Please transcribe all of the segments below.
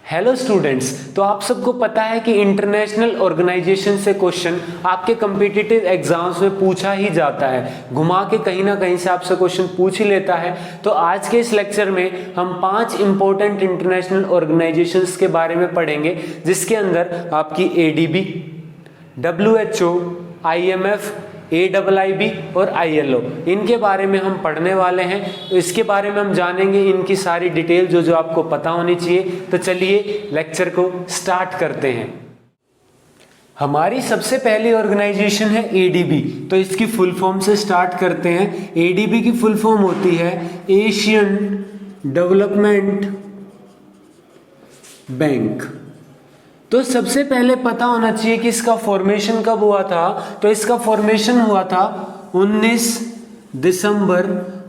Hello students, तो आप सबको पता है कि इंटरनेशनल ऑर्गेनाइजेशन से क्वेश्चन आपके कम्पिटिटिव एग्जाम्स में पूछा ही जाता है। घुमा के कहीं ना कहीं से आपसे क्वेश्चन पूछ ही लेता है। तो आज के इस लेक्चर में हम 5 इंपॉर्टेंट इंटरनेशनल ऑर्गेनाइजेशंस के बारे में पढ़ेंगे, जिसके अंदर आपकी ADB, WHO, IMF, AIIB और ILO, इनके बारे में हम पढ़ने वाले हैं। तो इसके बारे में हम जानेंगे इनकी सारी डिटेल जो आपको पता होनी चाहिए। तो चलिए लेक्चर को स्टार्ट करते हैं। हमारी सबसे पहली ऑर्गेनाइजेशन है ADB। तो इसकी फुल फॉर्म से स्टार्ट करते हैं। ADB की फुल फॉर्म होती है एशियन डेवलपमेंट बैंक। तो सबसे पहले पता होना चाहिए कि इसका फॉर्मेशन कब हुआ था। तो इसका फॉर्मेशन हुआ था 19 दिसंबर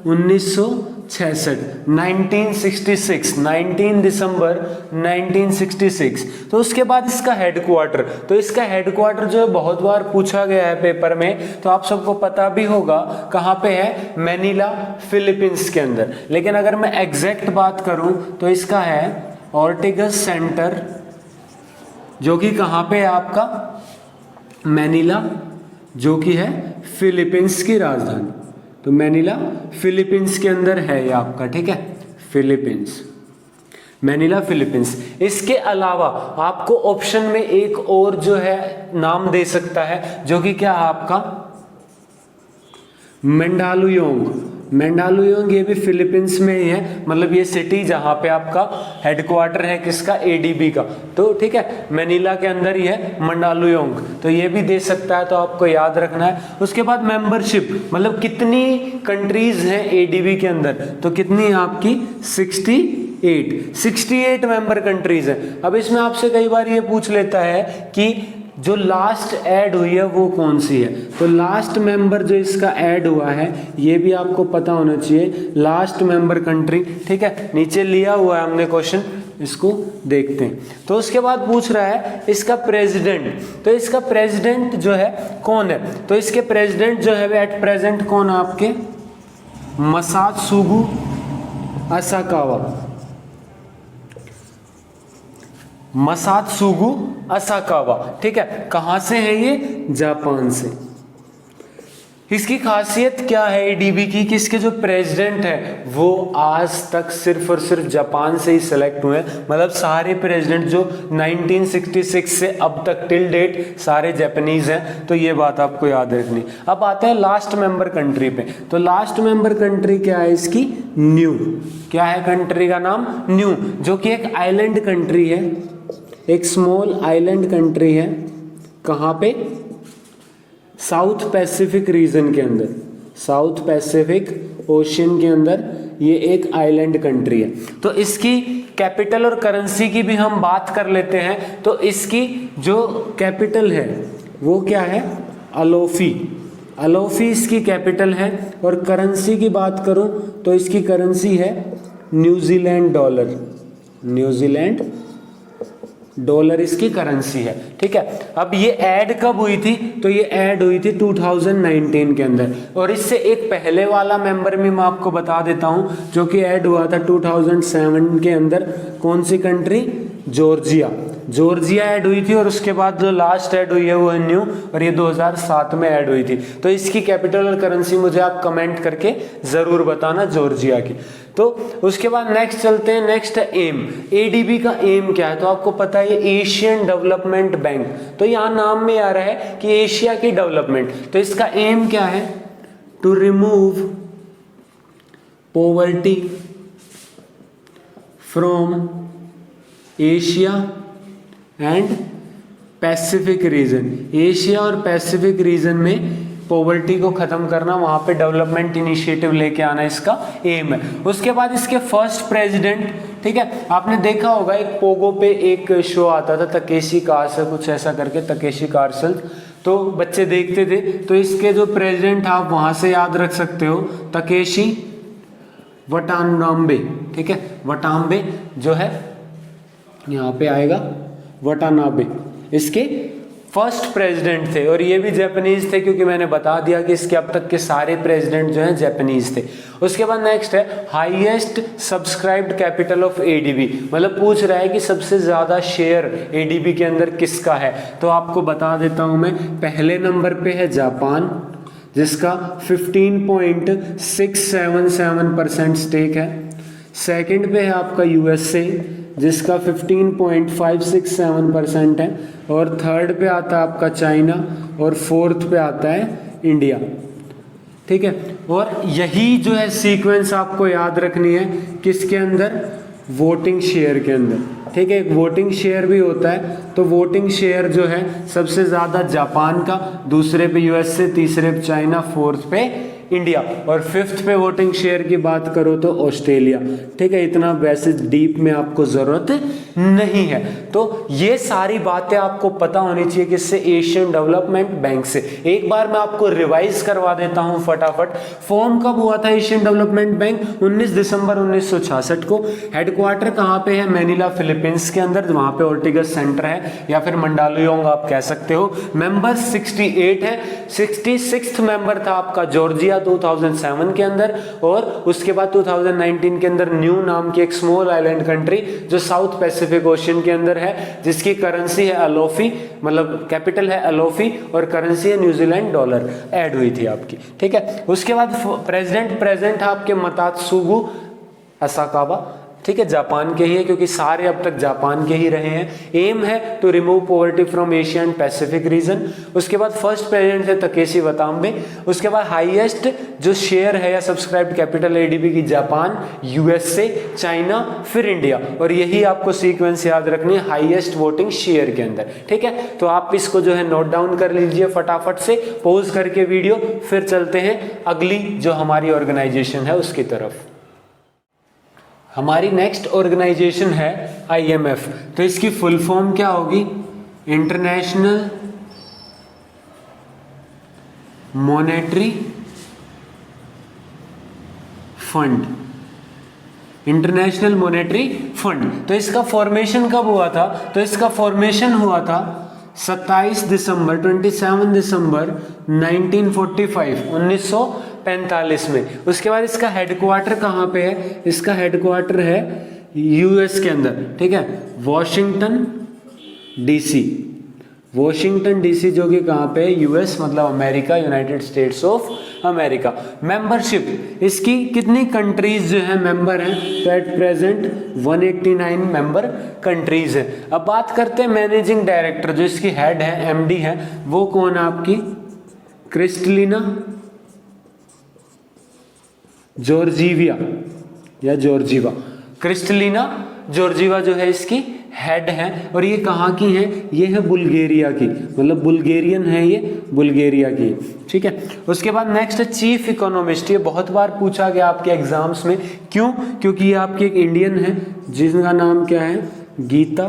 1966, 19 दिसंबर 1966। तो उसके बाद इसका हेडक्वार्टर, तो इसका हेडक्वार्टर जो है बहुत बार पूछा गया है पेपर में, तो आप सबको पता भी होगा कहाँ पे है, मैनिला, फिलीपींस के अंदर। लेकिन अगर मैं एग्जैक्ट बात करूं तो इसका है ऑर्टिगस सेंटर, जो कि कहाँ पे है आपका, मैनिला, जो कि है फिलीपींस की राजधानी। तो मैनिला फिलीपींस के अंदर है ये आपका, ठीक है, फिलीपींस, मैनिला फिलीपींस। इसके अलावा आपको ऑप्शन में एक और जो है नाम दे सकता है, जो कि क्या है आपका, मंडालुयोंग। मंडालुयोंग ये भी फिलीपींस में ही है, मतलब ये सिटी जहां पे आपका हेडक्वार्टर है किसका, ADB का। तो ठीक है, मैनिला के अंदर ही है मंडालुयोंग, तो ये भी दे सकता है, तो आपको याद रखना है। उसके बाद मेंबरशिप, मतलब कितनी कंट्रीज हैं ADB के अंदर, तो कितनी है आपकी, 68 मेंबर कंट्रीज हैं। अब इसमें आपसे कई बार ये पूछ लेता है कि जो लास्ट ऐड हुई है वो कौन सी है। तो लास्ट मेंबर जो इसका ऐड हुआ है ये भी आपको पता होना चाहिए, लास्ट मेंबर कंट्री, ठीक है, नीचे लिया हुआ है हमने क्वेश्चन, इसको देखते हैं। तो उसके बाद पूछ रहा है इसका प्रेसिडेंट। तो इसका प्रेसिडेंट जो है कौन है, तो इसके प्रेसिडेंट जो है एट प्रेजेंट कौन है आपके, मसात्सुगु असाकावा। मसात्सुगु असाकावा, ठीक है, कहां से है ये, जापान से। इसकी खासियत क्या है ADB की, कि इसके जो प्रेसिडेंट है वो आज तक सिर्फ और सिर्फ जापान से ही सिलेक्ट हुए हैं। मतलब सारे प्रेसिडेंट जो 1966 से अब तक टिल डेट सारे जापानीज हैं। तो ये बात आपको याद रखनी। अब आते हैं लास्ट मेंबर कंट्री पे। तो लास्ट मेंबर कंट्री क्या है इसकी, न्यू। क्या है कंट्री का नाम, न्यू, जो कि एक आइलैंड कंट्री है, एक स्मॉल आइलैंड कंट्री है। कहाँ पे, साउथ पैसिफिक रीजन के अंदर, साउथ पैसिफिक ओशियन के अंदर ये एक आइलैंड कंट्री है। तो इसकी कैपिटल और करेंसी की भी हम बात कर लेते हैं। तो इसकी जो कैपिटल है वो क्या है, अलोफी। अलोफी इसकी कैपिटल है। और करेंसी की बात करूं तो इसकी करेंसी है न्यूजीलैंड डॉलर। न्यूजीलैंड डॉलर इसकी करेंसी है, ठीक है। अब ये ऐड कब हुई थी, तो ये ऐड हुई थी 2019 के अंदर। और इससे एक पहले वाला मेंबर भी मैं आपको बता देता हूं, जो कि ऐड हुआ था 2007 के अंदर। कौन सी कंट्री, जॉर्जिया। जॉर्जिया ऐड हुई थी। और उसके बाद जो लास्ट ऐड हुई है वो है न्यू, और ये 2007 में ऐड हुई थी। तो इसकी कैपिटल और करेंसी मुझे आप कमेंट करके जरूर बताना, जॉर्जिया की। तो उसके बाद नेक्स्ट चलते हैं, नेक्स्ट है एम। ADB का एम क्या है, तो आपको पता है ये एशियन डेवलपमेंट बैंक। तो यहां नाम में आ रहा है कि एशिया की डेवलपमेंट। तो इसका एम क्या है, to remove poverty from Asia and Pacific region. Asia और पैसिफिक रीजन में पॉवर्टी को खत्म करना, वहां पे डेवलपमेंट इनिशिएटिव लेके आना इसका एम है। उसके बाद इसके फर्स्ट प्रेसिडेंट, ठीक है, आपने देखा होगा एक पोगो पे एक शो आता था, तकेशी कार्सल, कुछ ऐसा करके, तकेशी कार्सल, तो बच्चे देखते थे। तो इसके जो प्रेसिडेंट आप वहां से याद रख सकते हो, तकेशी वटानाबे, ठीक है, वटानाबे जो है यहाँ पे आएगा, वटानाबे। इसके फर्स्ट प्रेसिडेंट थे, और ये भी जापानीज थे क्योंकि मैंने बता दिया कि इसके अब तक के सारे प्रेसिडेंट जो हैं जापानीज थे। उसके बाद नेक्स्ट है highest subscribed capital of ADB, मतलब पूछ रहा है कि सबसे ज्यादा शेयर एडीबी के अंदर किसका है। तो आपको बता देता हूं मैं, पहले नंबर पे है जापान जिसका 15.677% स्टेक है। सेकंड पे है आपका यूएसए जिसका 15.567% है, और थर्ड पे आता है आपका चाइना, और फोर्थ पे आता है इंडिया। ठीक है, और यही जो है सीक्वेंस आपको याद रखनी है किसके अंदर, वोटिंग शेयर के अंदर। ठीक है, एक वोटिंग शेयर भी होता है, तो वोटिंग शेयर जो है सबसे ज्यादा जापान का, दूसरे पे यूएसए, तीसरे पे चाइना, फोर्थ पे इंडिया, और फिफ्थ पे वोटिंग शेयर की बात करो तो ऑस्ट्रेलिया। ठीक है, इतना वैसे डीप में आपको जरूरत नहीं है। तो ये सारी बातें आपको पता होनी चाहिए किससे, एशियन डेवलपमेंट बैंक से। एक बार मैं आपको रिवाइज करवा देता हूं फटाफट। फॉर्म कब हुआ था एशियन डेवलपमेंट बैंक, 19 दिसंबर 1966 को। हेडक्वार्टर कहां पे है, मैनिला फिलीपींस के अंदर, वहां पे ओर्टिगस सेंटर है, या फिर मंडालुयोंग आप कह सकते हो। मेंबर 68 है, 66th मेंबर था आपका जॉर्जिया 2007 के अंदर, और उसके बाद 2019 के अंदर न्यू नाम की एक स्मॉल आइलैंड कंट्री जो साउथ पैसिफिक ओशियन के अंदर है, जिसकी करेंसी है अलोफी, मतलब कैपिटल है अलोफी, और करेंसी है न्यूजीलैंड डॉलर, ऐड हुई थी आपकी। ठीक है, उसके बाद प्रेसिडेंट प्रेजेंट है आपके मतात्सुगु असाकावा। ठीक है, जापान के ही है क्योंकि सारे अब तक जापान के ही रहे हैं। एम है to remove poverty from Asia and Pacific region. उसके बाद फर्स्ट प्रेसिडेंट है तकेशी वताम्बे। उसके बाद हाईएस्ट जो शेयर है या सब्सक्राइब्ड कैपिटल एडीबी की, जापान, यूएसए, चाइना, फिर इंडिया, और यही आपको सीक्वेंस याद रखनी है हाईएस्ट वोटिंग शेयर के अंदर। ठीक है, तो आप इसको जो है नोट डाउन कर लीजिए फटाफट से, पॉज करके वीडियो, फिर चलते हैं अगली जो हमारी ऑर्गेनाइजेशन है उसकी तरफ। हमारी नेक्स्ट ऑर्गेनाइजेशन है आईएमएफ। तो इसकी फुल फॉर्म क्या होगी, international monetary fund. International monetary fund. तो इसका फॉर्मेशन कब हुआ था, तो इसका फॉर्मेशन हुआ था 27 दिसंबर 1945 में। उसके बाद इसका हेडक्वार्टर कहाँ पे है, इसका हेडक्वार्टर है यूएस के अंदर। ठीक है, वॉशिंगटन डीसी, वॉशिंगटन डीसी जो कि कहाँ पे है, यूएस मतलब America, United states of America. Membership इसकी कितनी कंट्रीज जो है मेंबर हैं, तो एट प्रेजेंट 189 मेंबर कंट्रीज है। अब बात करते हैं मैनेजिंग डायरेक्टर, जो इसकी हेड है, एमडी है, वो कौन है आपकी, क्रिस्टलिना जॉर्जीवा या जॉर्जीवा। क्रिस्टलिना जॉर्जीवा जो है इसकी हेड है, और ये कहाँ की है, ये है बुल्गारिया की, मतलब बुल्गेरियन है ये, बुल्गारिया की। ठीक है, उसके बाद नेक्स्ट है चीफ इकोनॉमिस्ट। ये बहुत बार पूछा गया आपके एग्जाम्स में, क्यों, क्योंकि ये आपकी एक इंडियन है जिसका नाम क्या है, गीता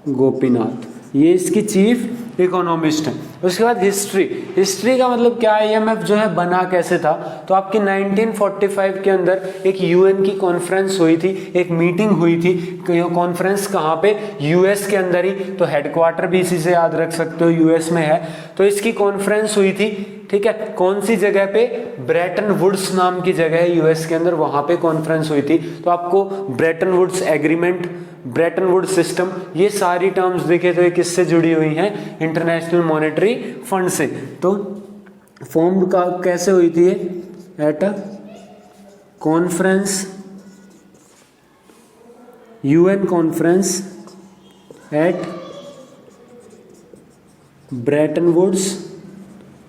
गोपीनाथ, ये इसकी चीफ इकोनॉमिस्ट है। उसके बाद हिस्ट्री, हिस्ट्री का मतलब क्या है, आईएमएफ जो है बना कैसे था, तो आपकी 1945 के अंदर एक यूएन की कॉन्फ्रेंस हुई थी, एक मीटिंग हुई थी। कॉन्फ्रेंस कहाँ पे, यूएस के अंदर ही, तो हेडक्वार्टर भी इसी से याद रख सकते हो, यूएस में है। तो इसकी कॉन्फ्रेंस हुई थी। ठीक है, कौन सी जगह पे, ब्रेटन वुड्स नाम की जगह है यूएस के अंदर, वहां पे कॉन्फ्रेंस हुई थी। तो आपको Bretton Woods agreement, Bretton Woods system, ये सारी टर्म्स देखे तो ये किससे जुड़ी हुई हैं, इंटरनेशनल मॉनेटरी फंड से। तो फॉर्म का कैसे हुई थी ये, at a conference, UN conference at Bretton Woods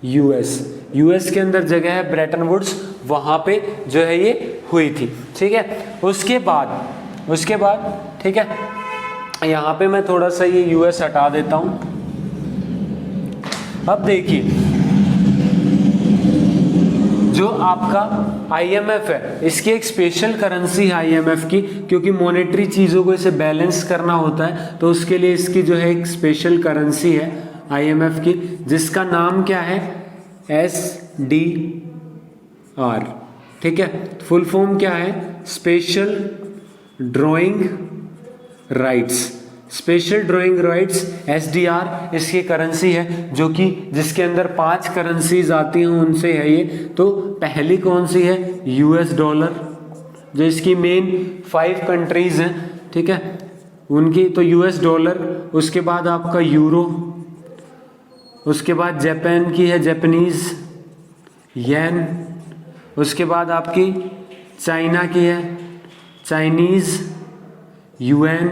US के अंदर जगह है ब्रेटन वुड्स, वहां पे जो है ये हुई थी। ठीक है, उसके बाद ठीक है, यहां पे मैं थोड़ा सा ये यूएस हटा देता हूं। अब देखिए, जो आपका आईएमएफ है, इसकी एक स्पेशल करेंसी है आईएमएफ की, क्योंकि मॉनेटरी चीजों को इसे बैलेंस करना होता है, तो उसके लिए इसकी जो है एक स्पेशल करेंसी है आईएमएफ की, जिसका नाम क्या है, SDR। ठीक है, फुल फॉर्म क्या है, special drawing rights, special drawing rights SDR इसकी करेंसी है, जो कि जिसके अंदर 5 करेंसीज आती हैं उनसे है ये। तो पहली कौन सी है? US डॉलर, जो इसकी मेन 5 कंट्रीज हैं, ठीक है, उनकी। तो US डॉलर, उसके बाद आपका यूरो, उसके बाद जापान की है जापानीज येन, उसके बाद आपकी चाइना की है चाइनीज युएन,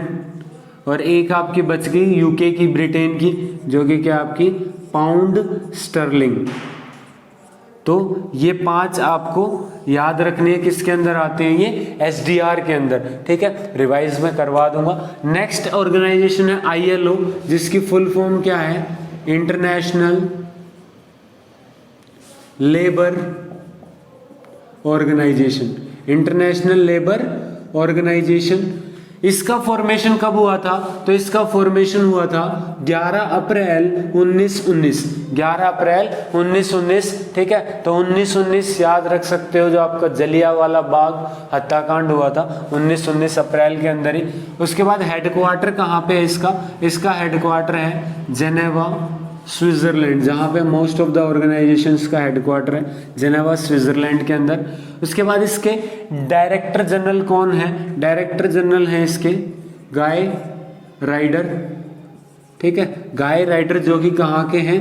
और एक आपकी बच गई यूके की, ब्रिटेन की, जो कि क्या आपकी पाउंड स्टर्लिंग। तो ये 5 आपको याद रखने हैं, किसके अंदर आते हैं? ये SDR के अंदर, ठीक है। रिवाइज में करवा दूंगा। नेक्स्ट ऑर्गेनाइजेशन है ILO, जिसकी फुल फॉर्म क्या है? International Labour Organisation. International Labour Organisation, इसका फॉर्मेशन कब हुआ था? तो इसका फॉर्मेशन हुआ था 11 अप्रैल 1919, 11 अप्रैल 1919, ठीक है। तो 1919 याद रख सकते हो, जो आपका जलियांवाला बाग हत्याकांड हुआ था 1919 अप्रैल के अंदर ही। उसके बाद हेडक्वार्टर कहाँ पे है इसका? इसका हेडक्वार्टर है जेनेवा स्विट्जरलैंड, जहाँ पे मोस्ट ऑफ द ऑर्गेनाइजेशंस का हेडक्वार्टर है, जेनेवा स्विट्जरलैंड के अंदर। उसके बाद इसके डायरेक्टर जनरल कौन है? डायरेक्टर जनरल है इसके गाय राइडर, ठीक है, गाय राइडर, जो कि कहाँ के हैं?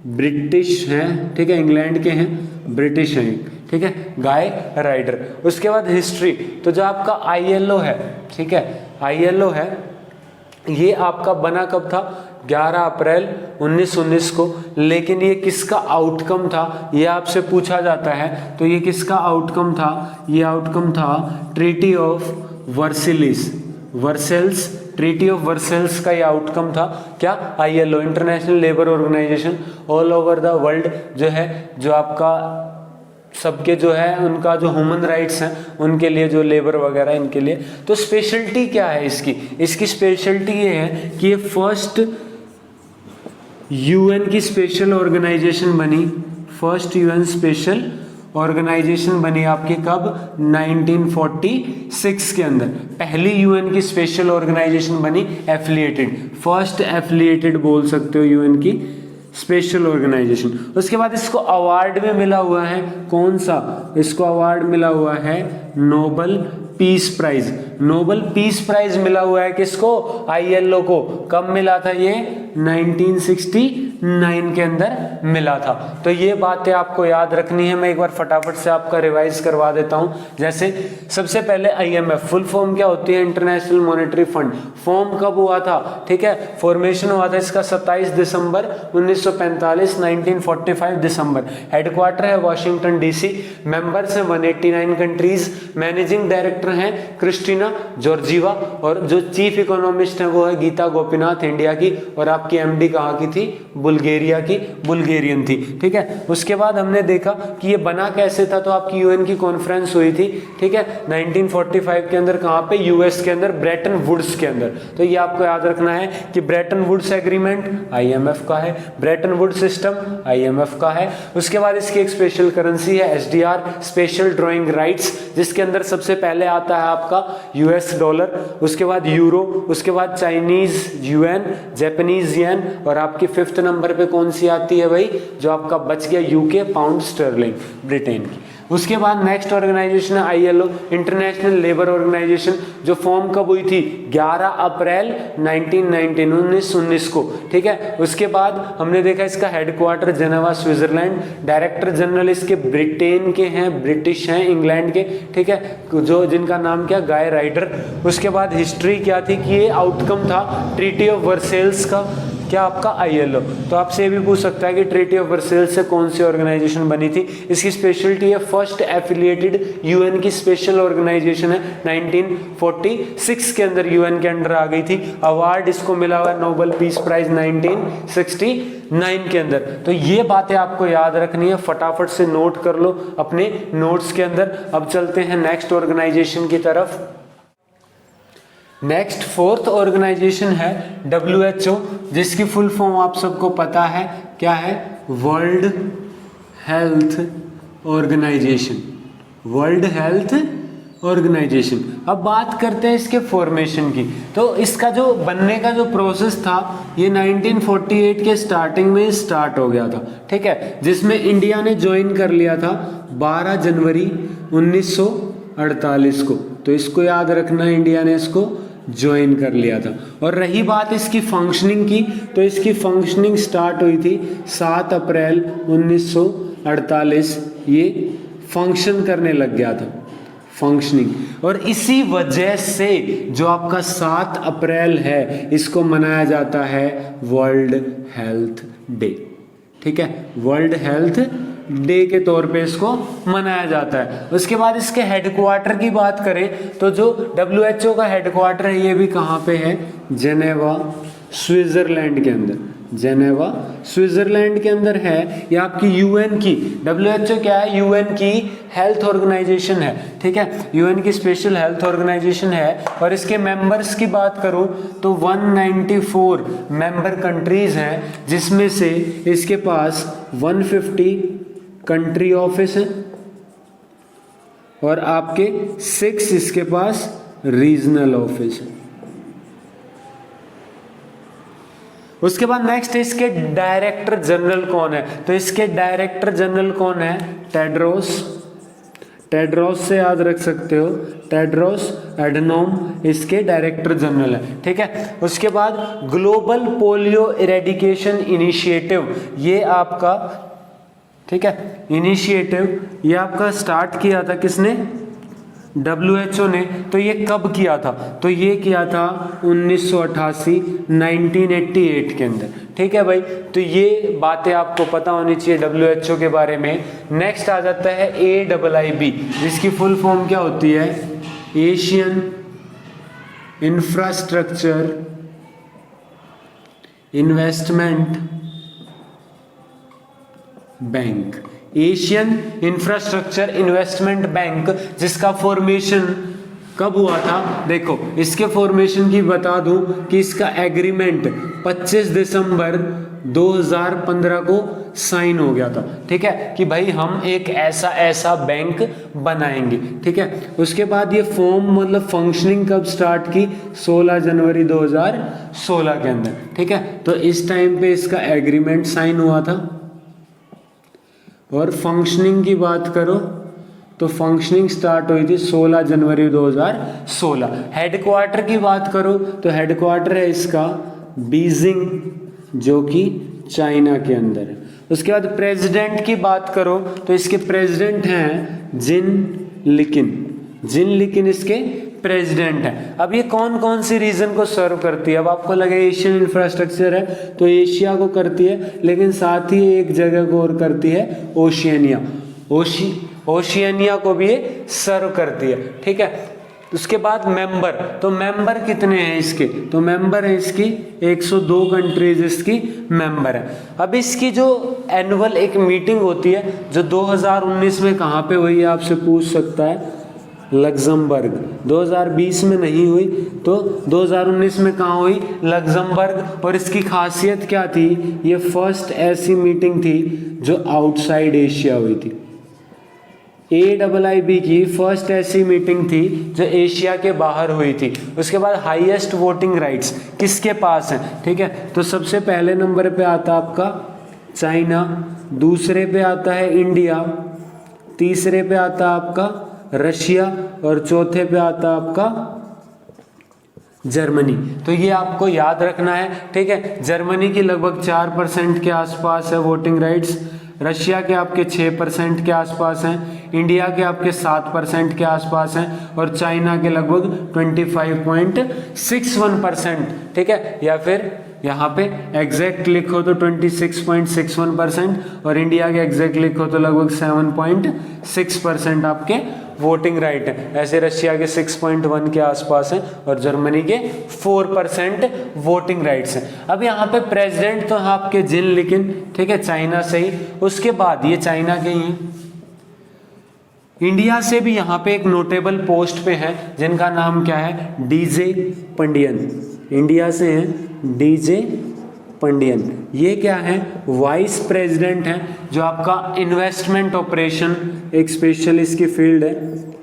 ब्रिटिश हैं, ठीक है, इंग्लैंड के हैं, ब्रिटिश हैं, ठीक है, गाय राइडर। उसके बाद हिस्ट्री, तो जो आपका ILO है, ठीक है, ILO है, ये आपका बना कब था? 11 अप्रैल 1919 को। लेकिन ये किसका आउटकम था, ये आपसे पूछा जाता है। तो ये किसका आउटकम था? ये आउटकम था Treaty of Versailles, Versailles, Treaty of Versailles का ये आउटकम था। क्या? ILO, International Labour Organisation, all over the world जो है, जो आपका सबके जो है उनका जो ह्यूमन राइट्स हैं उनके लिए, जो लेबर वगैरह इनके लिए। तो स्पेशलिटी क्या है इसकी? इसकी स्पेशलिटी ये है कि ये फर्स्ट UN की स्पेशल ऑर्गेनाइजेशन बनी, फर्स्ट UN स्पेशल ऑर्गेनाइजेशन बनी आपकी कब? 1946 के अंदर। पहली UN की स्पेशल ऑर्गेनाइजेशन बनी एफिलिएटेड, फर्स्ट एफिलिएटेड बोल सकते हो UN की स्पेशल ऑर्गेनाइजेशन। उसके बाद इसको अवार्ड में मिला हुआ है, कौन सा? इसको अवार्ड मिला हुआ है Nobel Peace Prize. Nobel Peace Prize मिला हुआ है किसको? ILO को। कब मिला था ये? 1969 के अंदर मिला था। तो ये बातें आपको याद रखनी है। मैं एक बार फटाफट से आपका रिवाइज करवा देता हूं। जैसे सबसे पहले IMF फुल फॉर्म क्या होती है? International monetary fund. फॉर्म कब हुआ था? ठीक है, फॉर्मेशन हुआ था इसका 27 दिसंबर 1945, 1945 दिसंबर। हेडक्वार्टर है वॉशिंगटन DC। मेंबर्स है 189 कंट्रीज। मैनेजिंग डायरेक्टर हैं क्रिस्टीना जॉर्जीवा, और जो चीफ इकोनॉमिस्ट है वो है गीता गोपीनाथ, इंडिया की। और आपकी MD कहाँ की थी? बुल्गारिया की, बुल्गेरियन थी। ठीक है, उसके बाद हमने देखा कि ये बना कैसे था। तो आपकी UN की कॉन्फ्रेंस हुई थी, ठीक है, 1945 के अंदर। कहाँ पे? US के अंदर, ब्रेटन वुड्स के अंदर। तो ये आपको याद रखना है कि ब्रेटन वुड्स एग्रीमेंट IMF का है, ब्रेटन वुड्स सिस्टम IMF का है। उसके बाद इसकी एक स्पेशल करेंसी है SDR, स्पेशल ड्राइंग राइट्स, जिसके अंदर सबसे पहले आता है आपका US डॉलर, उसके बाद यूरो, उसके बाद चाइनीज युएन, जापानीज येन, और आपकी 5th नंबर पे कौन सी आती है भाई? जो आपका बच गया UK पाउंड स्टर्लिंग, ब्रिटेन की। उसके बाद नेक्स्ट ऑर्गेनाइजेशन है ILO, इंटरनेशनल लेबर ऑर्गेनाइजेशन, जो फॉर्म कब हुई थी? 11 अप्रैल 1919 को। ठीक है, उसके बाद हमने देखा इसका headquarter Geneva Switzerland. Director general इसके ब्रिटेन के हैं, ब्रिटिश हैं, इंग्लैंड के। ठीक है, जो जिनका नाम क्या? गाय राइडर। उसके बाद हिस्ट्री क्या थी कि ये आउटकम था ट्रीटी ऑफ वर्सेल्स का। क्या? आपका ILO। तो आपसे ये भी पूछ सकता है कि ट्रीटी ऑफ वर्सेल्स से कौन सी ऑर्गेनाइजेशन बनी थी? इसकी स्पेशलिटी है फर्स्ट एफिलिएटेड UN की स्पेशल ऑर्गेनाइजेशन है, 1946 के अंदर UN के अंडर आ गई थी। अवार्ड इसको मिला हुआ है नोबेल पीस प्राइज 1969 के अंदर। तो ये बातें आपको याद रखनी है, फटाफट से नोट कर लो अपने नोट्स के अंदर। अब चलते हैं नेक्स्ट ऑर्गेनाइजेशन की तरफ। नेक्स्ट 4th ऑर्गेनाइजेशन है WHO, जिसकी फुल फॉर्म आप सबको पता है क्या है? World Health Organisation. World Health Organisation. अब बात करते हैं इसके फॉर्मेशन की। तो इसका जो बनने का जो प्रोसेस था ये 1948 के स्टार्टिंग में स्टार्ट हो गया था, ठीक है, जिसमें इंडिया ने ज्वाइन कर लिया था 12 जनवरी 1948 को। तो इसको याद रखना, इंडिया ने इसको ज्वाइन कर लिया था। और रही बात इसकी फंक्शनिंग की, तो इसकी फंक्शनिंग स्टार्ट हुई थी 7 अप्रैल 1948। ये फंक्शन करने लग गया था, फंक्शनिंग। और इसी वजह से जो आपका 7 अप्रैल है इसको मनाया जाता है वर्ल्ड हेल्थ डे, ठीक है, वर्ल्ड हेल्थ डे के तौर पे इसको मनाया जाता है। उसके बाद इसके हेडक्वार्टर की बात करें तो जो WHO का हेडक्वार्टर है ये भी कहाँ पे है, जेनेवा स्विट्जरलैंड के अंदर, जेनेवा स्विट्जरलैंड के अंदर है। ये आपकी UN की, WHO क्या है, UN की हेल्थ ऑर्गेनाइजेशन है, ठीक है, UN की स्पेशल हेल्थ ऑर्गेनाइजेशन है। और इसके मेंबर्स की बात करूं तो 194 मेंबर कंट्रीज हैं, जिसमें से इसके पास 150 कंट्री ऑफिस है और आपके 6 इसके पास रीजनल ऑफिस है। उसके बाद नेक्स्ट इसके डायरेक्टर जनरल कौन है, तो इसके डायरेक्टर जनरल कौन है, टेड्रोस, टेड्रोस से याद रख सकते हो, टेड्रोस एडनोम इसके डायरेक्टर जनरल है, ठीक है। उसके बाद ग्लोबल पोलियो इरेडिकेशन इनिशिएटिव, ये आपका, ठीक है, इनिशिएटिव ये आपका स्टार्ट किया था किसने, WHO ने। तो ये कब किया था, तो ये किया था 1988 1988 के अंदर, ठीक है भाई। तो ये बातें आपको पता होनी चाहिए WHO के बारे में। नेक्स्ट आ जाता है AIIB, जिसकी फुल फॉर्म क्या होती है, Asian infrastructure investment bank, Asian infrastructure investment bank, जिसका फॉर्मेशन कब हुआ था, देखो इसके फॉर्मेशन की बता दूं कि इसका एग्रीमेंट 25 दिसंबर 2015 को साइन हो गया था, ठीक है, कि भाई हम एक ऐसा ऐसा बैंक बनाएंगे, ठीक है। उसके बाद ये फॉर्म मतलब फंक्शनिंग कब स्टार्ट की, 16 जनवरी 2016 के अंदर, ठीक है। तो इस टाइम पे इसका एग्रीमेंट साइन हुआ था। और फंक्शनिंग की बात करो तो फंक्शनिंग स्टार्ट हुई थी 16 जनवरी 2016। हेडक्वार्टर की बात करो तो हेडक्वार्टर है इसका बीजिंग, जो कि चाइना के अंदर है। उसके बाद प्रेसिडेंट की बात करो तो इसके प्रेसिडेंट हैं जिन लिकिन, जिन लिकिन इसके प्रेसिडेंट है। अब ये कौन कौन सी रीजन को सर्व करती है, अब आपको लगे एशियन इंफ्रास्ट्रक्चर है तो एशिया को करती है, लेकिन साथ ही एक जगह को और करती है, ओशियनिया, ओशियनिया को भी ये सर्व करती है, ठीक है। उसके बाद मेंबर, तो मेंबर कितने हैं इसके, तो मेंबर है इसकी 102 कंट्रीज इसकी मेंबर है। अब इसकी जो एनुअल एक मीटिंग होती है जो 2019 में कहाँ पे हुई है आपसे पूछ सकता है, लग्जमबर्ग। 2020 में नहीं हुई तो 2019 में कहाँ हुई, लग्जमबर्ग। और इसकी खासियत क्या थी, ये फर्स्ट ऐसी मीटिंग थी जो आउटसाइड एशिया हुई थी। AIIB की फर्स्ट ऐसी मीटिंग थी जो एशिया के बाहर हुई थी। उसके बाद हाईएस्ट वोटिंग राइट्स किसके पास हैं, ठीक है, तो सबसे पहले नंबर पे आता है आपका चाइना, दूसरे पे आता है इंडिया, तीसरे पे आता है आपका रशिया और चौथे पे आता है आपका जर्मनी। तो ये आपको याद रखना है, ठीक है। जर्मनी की लगभग 4% के आसपास है वोटिंग राइट्स, रशिया के आपके 6% के आसपास हैं, इंडिया के आपके 7% के आसपास हैं और चाइना के लगभग 25.61%, ठीक है। या फिर यहाँ पे एग्जैक्ट लिखो तो 26.61% और इंडिया के एग्जैक्ट लिखो तो लगभग 7.6% आपके वोटिंग राइट है। ऐसे रशिया के 6.1 के आसपास हैं और जर्मनी के 4% वोटिंग राइट्स हैं। अब यहाँ पे प्रेसिडेंट तो आपके जिन लिकिन, ठीक है, चाइना से ही। उसके बाद ये चाइना के ही हैं। इंडिया से भी यहाँ पे एक नोटेबल पोस्ट पे हैं जिनका नाम क्या है, DJ पंडियन। इंडिया से हैं DJ पंडियन। ये क्या है, वाइस प्रेसिडेंट हैं जो आपका इन्वेस्टमेंट ऑपरेशन, एक स्पेशल इसकी फील्ड है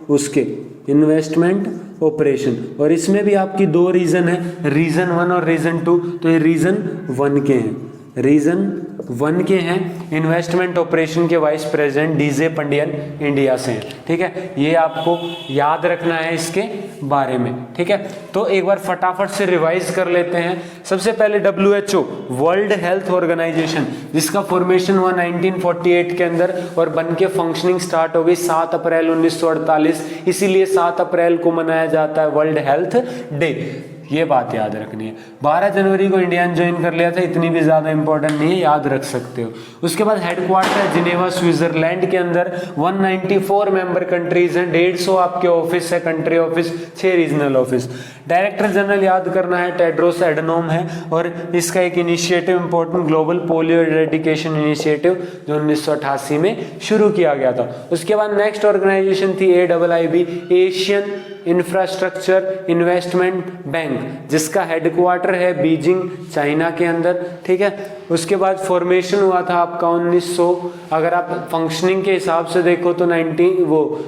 उसके, इन्वेस्टमेंट ऑपरेशन, और इसमें भी आपकी दो रीजन है, रीजन 1 और रीजन 2। तो ये रीजन 1 के हैं, रीजन 1 के हैं, इन्वेस्टमेंट ऑपरेशन के vice president DJ Pandian India से हैं, ठीक है। ये आपको याद रखना है इसके बारे में, ठीक है। तो एक बार फटाफट से रिवाइज कर लेते हैं। सबसे पहले WHO वर्ल्ड हेल्थ ऑर्गेनाइजेशन, जिसका फॉर्मेशन हुआ 1948 के अंदर और बन के फंक्शनिंग स्टार्ट हो गई 7 अप्रैल 1948, इसीलिए 7 अप्रैल को मनाया जाता है वर्ल्ड हेल्थ डे। ये बात याद रखनी है। 12 जनवरी को इंडिया ने ज्वाइन कर लिया था, इतनी भी ज़्यादा इंपॉर्टेंट नहीं है, याद रख सकते हो। उसके बाद हेडक्वार्टर है जिनेवा स्विट्जरलैंड के अंदर, 194 मेंबर कंट्रीज हैं, 150 आपके ऑफिस है, country office, 6 regional office. Director general याद करना है, टेड्रोस एडनोम है, और इसका एक initiative important global polio eradication initiative जो 1988 में शुरू किया गया था। उसके बाद नेक्स्ट ऑर्गेनाइजेशन थी AIIB, Asian infrastructure investment bank, जिसका हेडक्वार्टर है बीजिंग चाइना के अंदर, ठीक है। उसके बाद फॉर्मेशन हुआ था आपका 1900, अगर आप फंक्शनिंग के हिसाब से देखो तो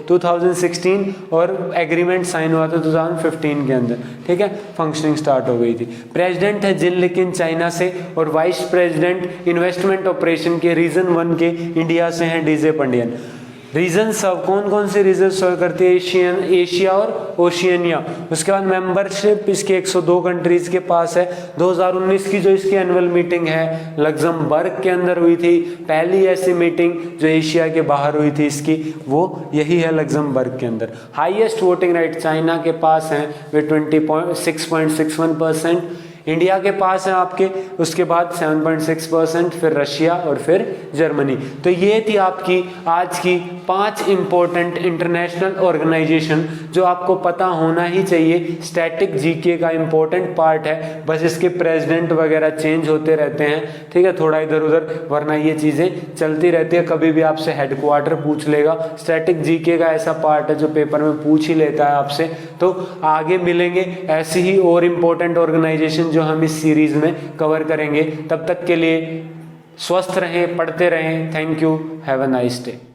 2016, और एग्रीमेंट साइन हुआ था 2015 के अंदर, ठीक है। फंक्शनिंग स्टार्ट हो गई थी। प्रेसिडेंट है जिन लेकिन चाइना से, और वाइस प्रेसिडेंट इन्वेस्टमेंट ऑपरेशन के रीजन 1 के इंडिया से हैं डीजे पंडियन। रीजन सब कौन कौन से रीजन सर्व करती है, एशिया और ओशियनिया। उसके बाद मेंबरशिप इसके 102 कंट्रीज के पास है। 2019 की जो इसकी एनुअल मीटिंग है लग्जमबर्ग के अंदर हुई थी, पहली ऐसी मीटिंग जो एशिया के बाहर हुई थी इसकी, वो यही है लग्जमबर्ग के अंदर। हाईएस्ट वोटिंग राइट चाइना के पास हैं, वे 26.61%, इंडिया के पास है आपके, उसके बाद 7.6%, फिर रशिया और फिर जर्मनी। तो ये थी आपकी आज की 5 इंपॉर्टेंट इंटरनेशनल ऑर्गेनाइजेशन जो आपको पता होना ही चाहिए। स्टैटिक जीके का इंपॉर्टेंट पार्ट है, बस इसके प्रेसिडेंट वगैरह चेंज होते रहते हैं, ठीक है, थोड़ा इधर उधर, वरना ये चीज़ें चलती रहती है। कभी भी आपसे हेडक्वार्टर पूछ लेगा। स्टैटिक जीके का ऐसा पार्ट है जो पेपर में पूछ ही लेता है आपसे। तो आगे मिलेंगे ऐसी ही और इम्पोर्टेंट ऑर्गेनाइजेशन जो हम इस सीरीज में कवर करेंगे। तब तक के लिए स्वस्थ रहें, पढ़ते रहें। Thank you, have a nice day.